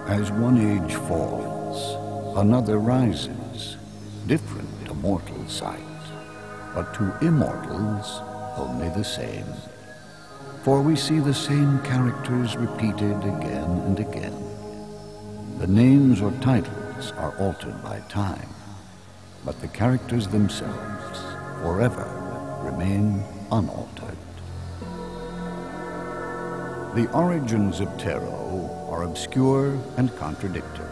As one age falls, another rises, different to mortal sight, but to immortals only the same. For we see the same characters repeated again and again. The names or titles are altered by time, but the characters themselves forever remain unaltered. The origins of tarot are obscure and contradictory.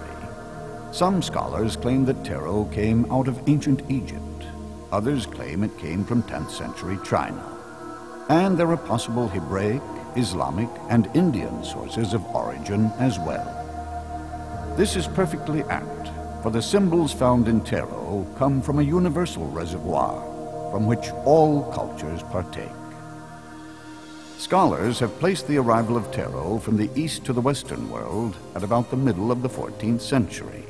Some scholars claim that tarot came out of ancient Egypt. Others claim it came from 10th century China. And there are possible Hebraic, Islamic, and Indian sources of origin as well. This is perfectly apt, for the symbols found in tarot come from a universal reservoir from which all cultures partake. Scholars have placed the arrival of tarot from the East to the Western world at about the middle of the 14th century,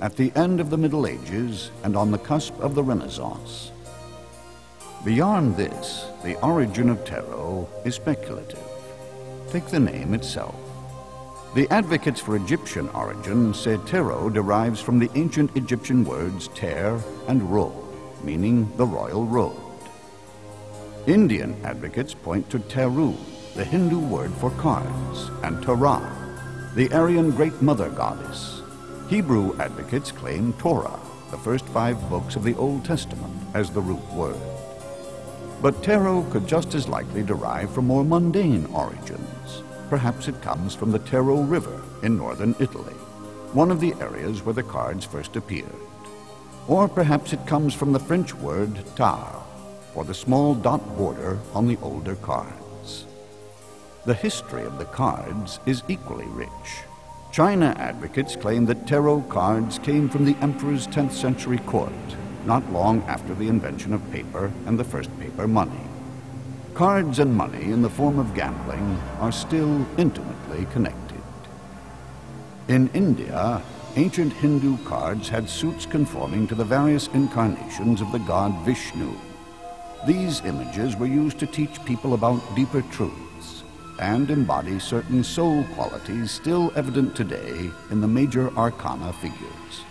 at the end of the Middle Ages and on the cusp of the Renaissance. Beyond this, the origin of tarot is speculative. Take the name itself. The advocates for Egyptian origin say tarot derives from the ancient Egyptian words ter and ro, meaning the royal road. Indian advocates point to Teru, the Hindu word for cards, and Tara, the Aryan Great Mother Goddess. Hebrew advocates claim Torah, the first 5 books of the Old Testament, as the root word. But tarot could just as likely derive from more mundane origins. Perhaps it comes from the Taro River in northern Italy, one of the areas where the cards first appeared. Or perhaps it comes from the French word tar, for the small dot border on the older cards. The history of the cards is equally rich. China advocates claim that tarot cards came from the emperor's 10th century court, not long after the invention of paper and the first paper money. Cards and money in the form of gambling are still intimately connected. In India, ancient Hindu cards had suits conforming to the various incarnations of the god Vishnu. These images were used to teach people about deeper truths and embody certain soul qualities still evident today in the major arcana figures.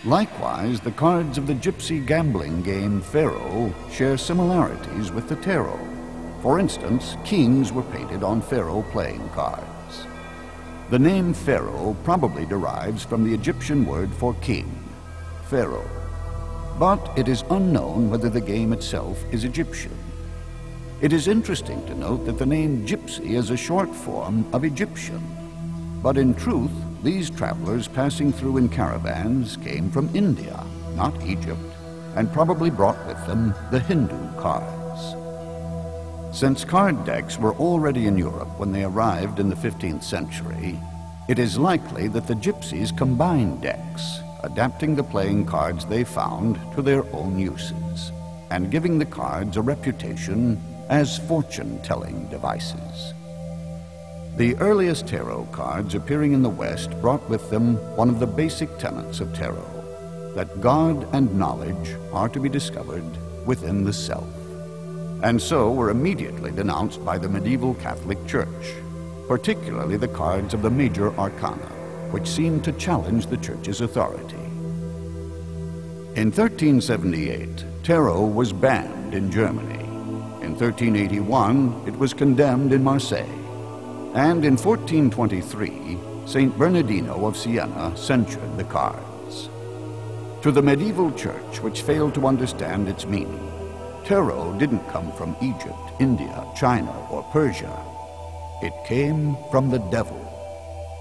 Likewise, the cards of the gypsy gambling game Pharaoh share similarities with the tarot. For instance, kings were painted on Pharaoh playing cards. The name Pharaoh probably derives from the Egyptian word for king, Pharaoh. But it is unknown whether the game itself is Egyptian. It is interesting to note that the name gypsy is a short form of Egyptian. But in truth, these travelers passing through in caravans came from India, not Egypt, and probably brought with them the Hindu cards. Since card decks were already in Europe when they arrived in the 15th century, it is likely that the gypsies combined decks, adapting the playing cards they found to their own uses, and giving the cards a reputation as fortune-telling devices. The earliest tarot cards appearing in the West brought with them one of the basic tenets of tarot, that God and knowledge are to be discovered within the self, and so were immediately denounced by the medieval Catholic Church, particularly the cards of the major arcana, which seemed to challenge the Church's authority. In 1378, tarot was banned in Germany. In 1381, it was condemned in Marseille. And in 1423, Saint Bernardino of Siena censured the cards. To the medieval Church, which failed to understand its meaning, tarot didn't come from Egypt, India, China, or Persia. It came from the devil,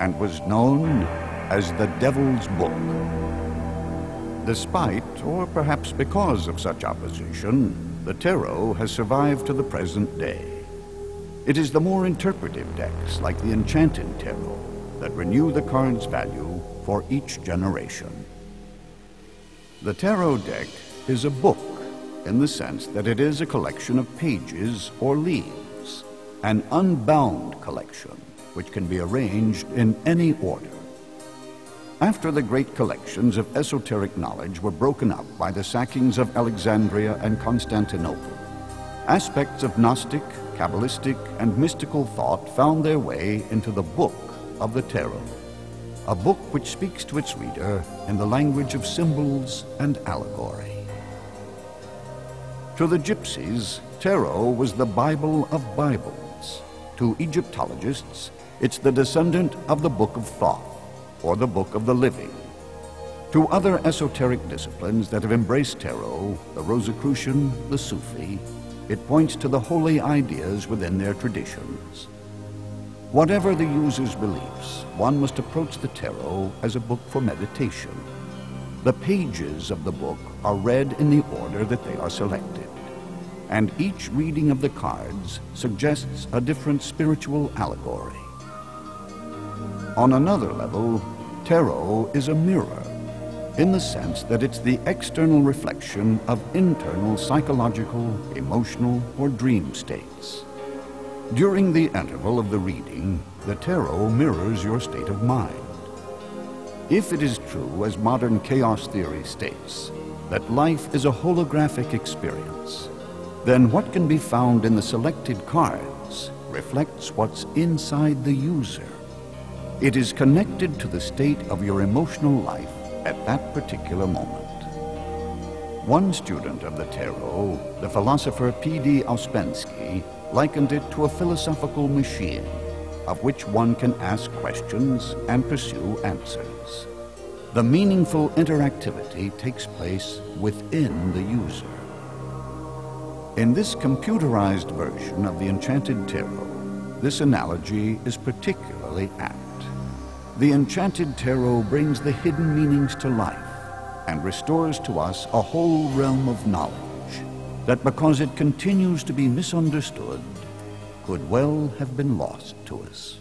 and was known as the Devil's Book. Despite, or perhaps because of such opposition, the tarot has survived to the present day. It is the more interpretive decks, like the Enchanted Tarot, that renew the card's value for each generation. The tarot deck is a book in the sense that it is a collection of pages or leaves, an unbound collection which can be arranged in any order. After the great collections of esoteric knowledge were broken up by the sackings of Alexandria and Constantinople, aspects of Gnostic, Kabbalistic, and mystical thought found their way into the book of the tarot. a book which speaks to its reader in the language of symbols and allegory. To the Gypsies, tarot was the Bible of Bibles. To Egyptologists, it's the descendant of the Book of Thoth, or the Book of the Living. To other esoteric disciplines that have embraced tarot, the Rosicrucian, the Sufi, it points to the holy ideas within their traditions. Whatever the user's beliefs, one must approach the tarot as a book for meditation. The pages of the book are read in the order that they are selected, and each reading of the cards suggests a different spiritual allegory. On another level, tarot is a mirror, in the sense that it's the external reflection of internal psychological, emotional, or dream states. During the interval of the reading, the tarot mirrors your state of mind. If it is true, as modern chaos theory states, that life is a holographic experience, then what can be found in the selected cards reflects what's inside the user. It is connected to the state of your emotional life at that particular moment. One student of the tarot, the philosopher P.D. Ouspensky, likened it to a philosophical machine of which one can ask questions and pursue answers. The meaningful interactivity takes place within the user. In this computerized version of the Enchanted Tarot, this analogy is particularly apt. The Enchanted Tarot brings the hidden meanings to life and restores to us a whole realm of knowledge that, because it continues to be misunderstood, could well have been lost to us.